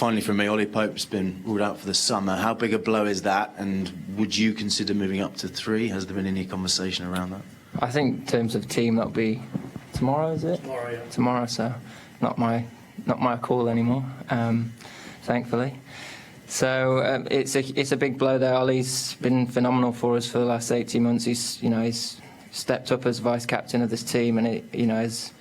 finally from me, Ollie Pope's been ruled out for the summer. How big a blow is that, and would you consider moving up to 3? Has there been any conversation around that? I think in terms of team, that'll be tomorrow, is it? Tomorrow, yeah. Tomorrow, so not my call anymore, thankfully. So it's a big blow there. Ollie's been phenomenal for us for the last 18 months. He's stepped up as vice captain of this team, and as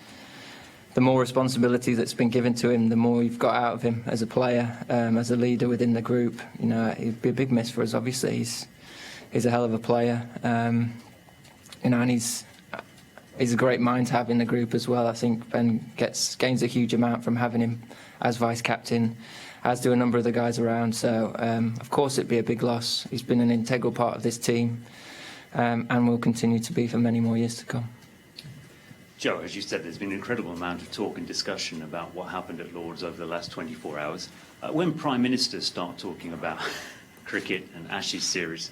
the more responsibility that's been given to him, the more you've got out of him as a player, as a leader within the group. It'd be a big miss for us. Obviously, he's a hell of a player, and he's a great mind to have in the group as well. I think Ben gains a huge amount from having him as vice captain, as do a number of the guys around. So of course it'd be a big loss. He's been an integral part of this team, and will continue to be for many more years to come. Joe, as you said, there's been an incredible amount of talk and discussion about what happened at Lord's over the last 24 hours. When Prime Ministers start talking about cricket and Ashes series,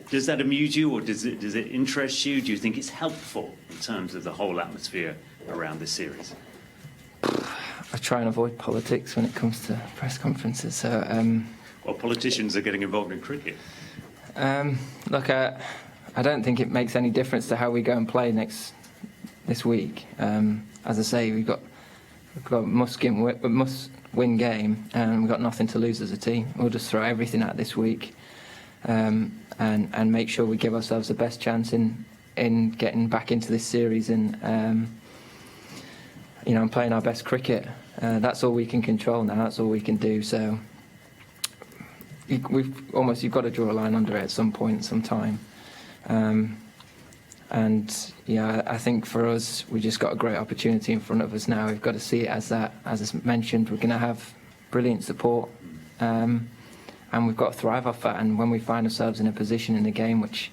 does that amuse you, or does it interest you? Do you think it's helpful in terms of the whole atmosphere around this series? I try and avoid politics when it comes to press conferences. So, well, politicians are getting involved in cricket. Look, I don't think it makes any difference to how we go and play this week. As I say, we've got a must-win game, and we've got nothing to lose as a team. We'll just throw everything at this week, and make sure we give ourselves the best chance in getting back into this series and and playing our best cricket. That's all we can control now. That's all we can do. So you've got to draw a line under it at some point, some time. And yeah, I think for us, we just got a great opportunity in front of us now. We've got to see it as that. As I mentioned, we're going to have brilliant support, and we've got to thrive off that. And when we find ourselves in a position in the game which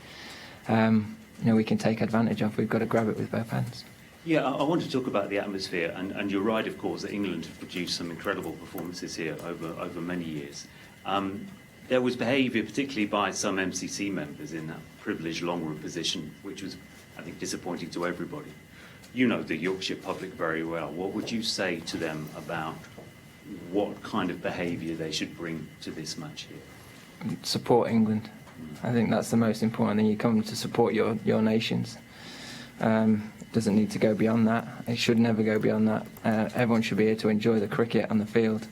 we can take advantage of, we've got to grab it with both hands. Yeah, I want to talk about the atmosphere, and you're right, of course, that England have produced some incredible performances here over many years. There was behaviour, particularly by some MCC members, in that privileged long room position, which was, I think, disappointing to everybody. You know the Yorkshire public very well. What would you say to them about what kind of behaviour they should bring to this match here? Support England. I think that's the most important thing. You come to support your nations. It doesn't need to go beyond that. It should never go beyond that. Everyone should be here to enjoy the cricket on the field.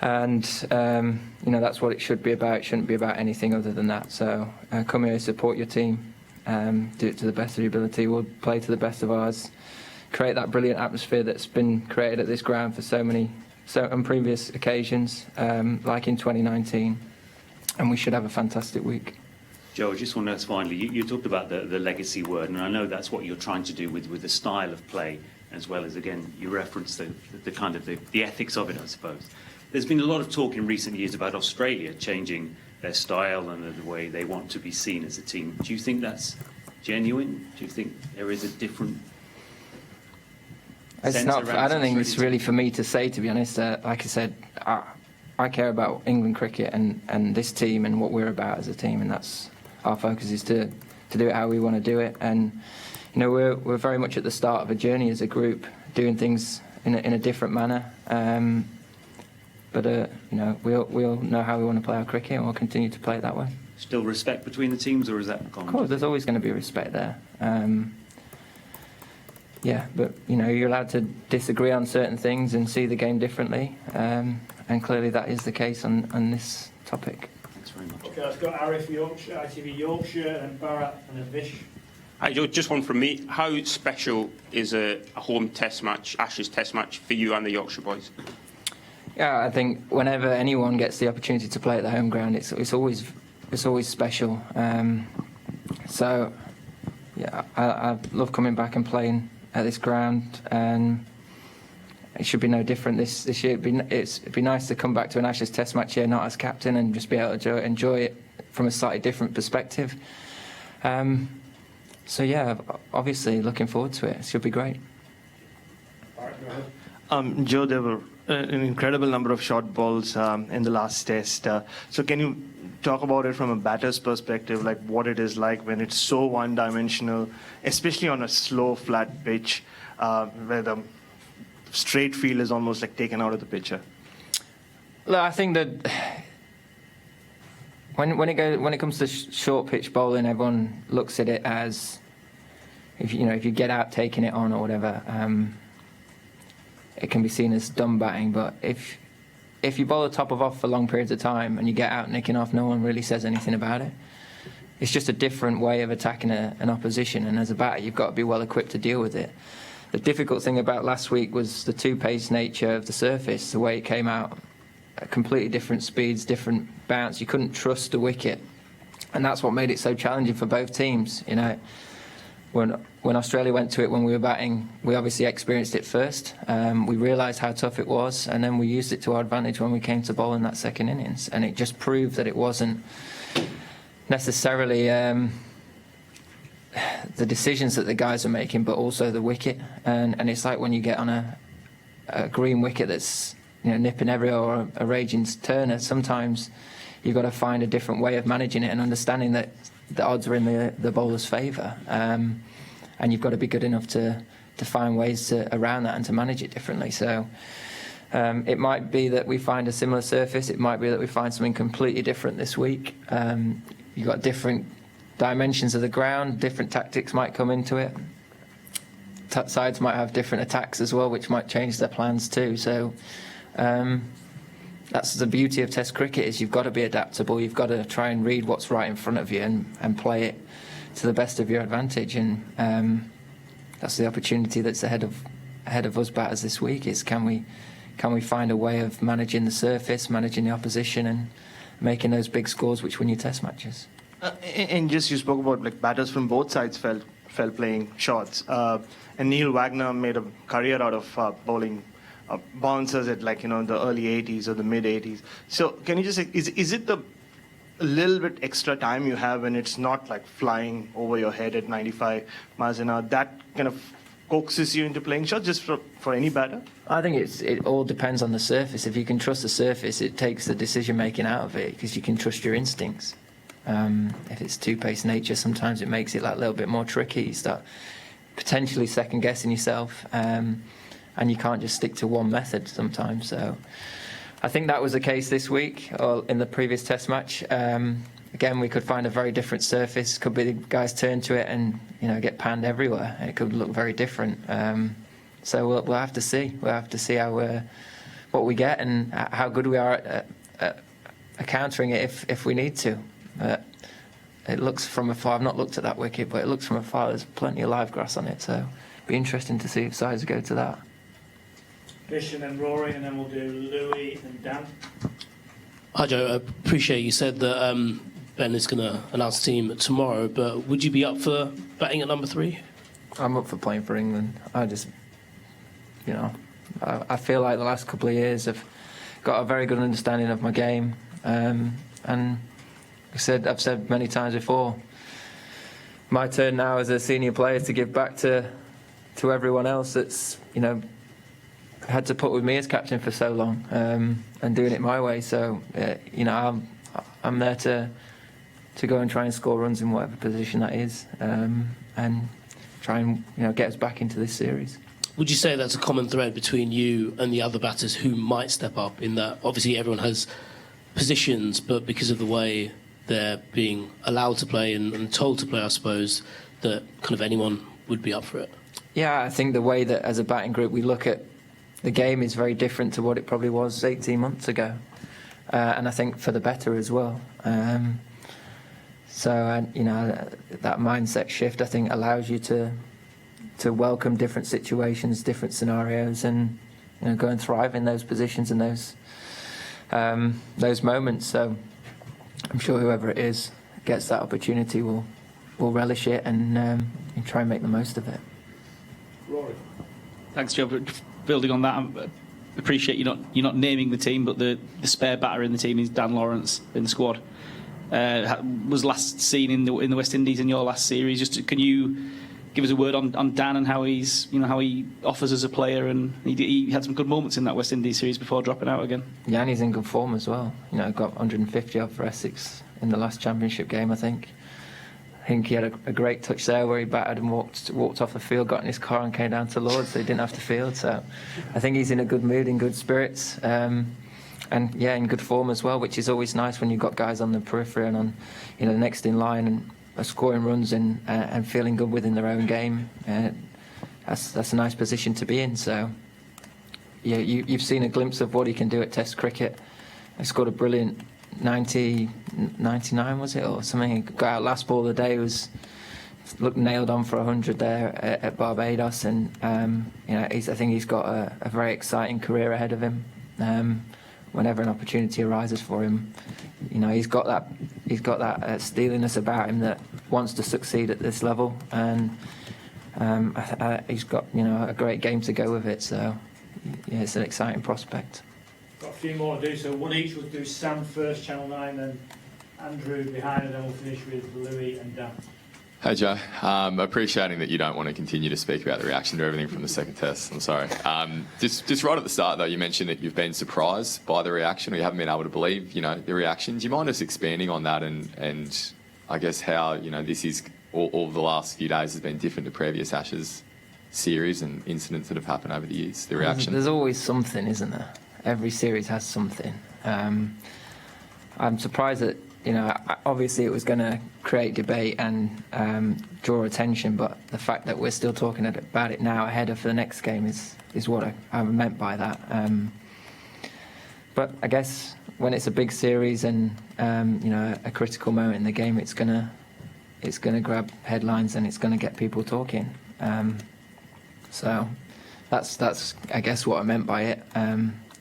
And that's what it should be about. It shouldn't be about anything other than that. So come here, support your team, do it to the best of your ability. We'll play to the best of ours, create that brilliant atmosphere that's been created at this ground for on previous occasions, like in 2019, and we should have a fantastic week. Joe, I just want to ask finally, you talked about the legacy word, and I know that's what you're trying to do with the style of play, as well as, again, you referenced the kind of the ethics of it, I suppose. There's been a lot of talk in recent years about Australia changing their style and the way they want to be seen as a team. Do you think that's genuine? Do you think there is a different sense around I don't think it's Australia? really for me to say, to be honest. Like I said, I care about England cricket and this team and what we're about as a team, and that's our focus, is to do it how we want to do it. And we're very much at the start of a journey as a group, doing things in a different manner. But we'll know how we want to play our cricket, and we'll continue to play it that way. Still respect between the teams, or is that gone? Of course, there's always going to be respect there. But you're allowed to disagree on certain things and see the game differently, and clearly that is the case on this topic. Thanks very much. Okay, let's go Arif Yorkshire, ITV Yorkshire, and Bharat and then Vish. Hi Joe, just one from me. How special is a home test match, Ashes test match, for you and the Yorkshire boys? Yeah, I think whenever anyone gets the opportunity to play at the home ground, it's always special. So yeah, I love coming back and playing at this ground, and it should be no different this year. It'd be nice to come back to an Ashes test match here, not as captain, and just be able to enjoy it from a slightly different perspective. So yeah, obviously looking forward to it. It should be great. Joe, there were an incredible number of short balls in the last test. So can you talk about it from a batter's perspective, like what it is like when it's so one-dimensional, especially on a slow, flat pitch, where the straight field is almost like taken out of the picture? Look, I think that when it comes to short pitch bowling, everyone looks at it as if you get out taking it on or whatever, it can be seen as dumb batting. But if you bowl the top of off for long periods of time and you get out nicking off, no one really says anything about it. It's just a different way of attacking an opposition, and as a batter, you've got to be well equipped to deal with it. The difficult thing about last week was the two-pace nature of the surface, the way it came out, completely different speeds, different bounce. You couldn't trust the wicket, and that's what made it so challenging for both teams. When Australia went to it when we were batting, we obviously experienced it first. We realised how tough it was, and then we used it to our advantage when we came to bowl in that second innings, and it just proved that it wasn't necessarily the decisions that the guys are making, but also the wicket. And it's like when you get on a green wicket that's nipping everywhere, or a raging turner, sometimes you've got to find a different way of managing it and understanding that the odds are in the bowler's favour. And you've got to be good enough to find ways around that and to manage it differently. So it might be that we find a similar surface. It might be that we find something completely different this week. You've got different dimensions of the ground, different tactics might come into it. Sides might have different attacks as well, which might change their plans too. So that's the beauty of Test cricket, is you've got to be adaptable. You've got to try and read what's right in front of you and play it to the best of your advantage. And that's the opportunity that's ahead of us batters this week, is can we find a way of managing the surface, managing the opposition, and making those big scores which win you Test matches. And just you spoke about like batters from both sides fell playing shots, and Neil Wagner made a career out of bowling bouncers at the early 80s or the mid 80s. So can you just say, is it the little bit extra time you have when it's not like flying over your head at 95 miles an hour that kind of coaxes you into playing shots just for any batter? I think it all depends on the surface. If you can trust the surface, it takes the decision making out of it, because you can trust your instincts. If it's two-pace nature, sometimes it makes it a little bit more tricky. You start potentially second-guessing yourself, and you can't just stick to one method sometimes. So I think that was the case this week, or in the previous Test match. Again, we could find a very different surface. Could be the guys turn to it and get panned everywhere. It could look very different. So we'll have to see. We'll have to see what we get and how good we are at countering it if we need to. It looks from afar. I've not looked at that wicket, but it looks from afar. There's plenty of live grass on it, so it'll be interesting to see if sides go to that. Vish and then Rory, and then we'll do Louis and Dan. Hi Joe, I appreciate you said that Ben is going to announce the team tomorrow, but would you be up for batting at number 3? I'm up for playing for England. I just, I feel like the last couple of years I've got a very good understanding of my game, and I've said many times before, my turn now as a senior player to give back to everyone else that's had to put with me as captain for so long, and doing it my way. So I'm there to go and try and score runs in whatever position that is, and try and get us back into this series. Would you say that's a common thread between you and the other batters who might step up, in that obviously everyone has positions, but because of the way they're being allowed to play and told to play, I suppose, that kind of anyone would be up for it? Yeah, I think the way that as a batting group we look at the game is very different to what it probably was 18 months ago, and I think for the better as well. So that mindset shift, I think, allows you to welcome different situations, different scenarios, and go and thrive in those positions and those moments. So I'm sure whoever it is gets that opportunity will relish it and try and make the most of it. Rory. Thanks, Joe. Building on that, I appreciate you're not naming the team, but the spare batter in the team is Dan Lawrence in the squad. Was last seen in the West Indies in your last series. Just can you give us a word on Dan and how how he offers as a player, and he had some good moments in that West Indies series before dropping out again. Yeah, and he's in good form as well. Got 150 odd for Essex in the last championship game, I think. I think he had a great touch there where he batted and walked off the field, got in his car and came down to Lords, so he didn't have to field. So I think he's in a good mood, in good spirits. in good form as well, which is always nice when you've got guys on the periphery and on, next in line and are scoring runs and feeling good within their own game. That's a nice position to be in. So, yeah, you've seen a glimpse of what he can do at Test cricket. He scored a brilliant 99, was it, or something? He got out last ball of the day, looked nailed on for 100 there at Barbados, and I think he's got a very exciting career ahead of him. Whenever an opportunity arises for him, he's got that steeliness about him that wants to succeed at this level, and he's got a great game to go with it. So yeah, it's an exciting prospect. Got a few more to do, so one each. We'll do Sam first, Channel 9, then Andrew behind, and then we'll finish with Louis and Dan. Hey Joe, appreciating that you don't want to continue to speak about the reaction to everything from the second test. I'm sorry. Just right at the start though, you mentioned that you've been surprised by the reaction, or you haven't been able to believe, the reaction. Do you mind us expanding on that and I guess how this is all the last few days has been different to previous Ashes series and incidents that have happened over the years? The reaction. There's always something, isn't there? Every series has something. I'm surprised that. Obviously it was going to create debate and draw attention, but the fact that we're still talking about it now ahead of the next game is what I meant by that. But I guess when it's a big series and a critical moment in the game, it's gonna grab headlines and it's gonna get people talking. So that's I guess what I meant by it.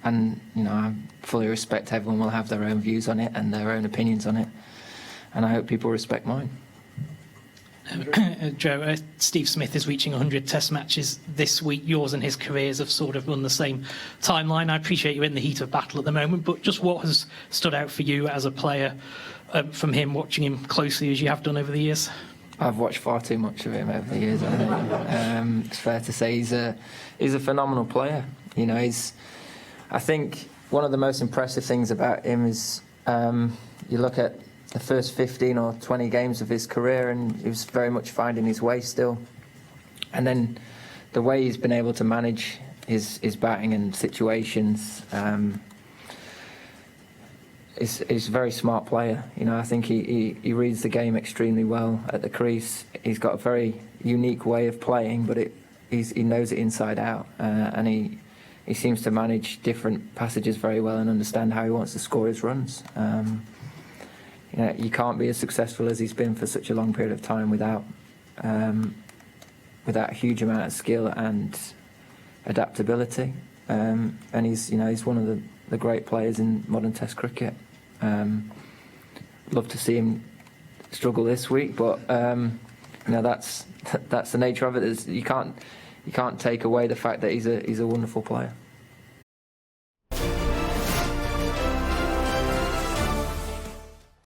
And I fully respect everyone will have their own views on it and their own opinions on it, and I hope people respect mine. Joe, Steve Smith is reaching 100 Test matches this week. Yours and his careers have sort of run the same timeline. I appreciate you're in the heat of battle at the moment, but just what has stood out for you as a player from him, watching him closely as you have done over the years? I've watched far too much of him over the years. I think it's fair to say he's a phenomenal player. I think one of the most impressive things about him is you look at the first 15 or 20 games of his career and he was very much finding his way still. And then the way he's been able to manage his batting and situations, he's a very smart player. I think he reads the game extremely well at the crease. He's got a very unique way of playing, but he knows it inside out, and he seems to manage different passages very well and understand how he wants to score his runs. You can't be as successful as he's been for such a long period of time without a huge amount of skill and adaptability. And he's one of the great players in modern Test cricket. Love to see him struggle this week, but that's the nature of it. You can't take away the fact that he's a wonderful player.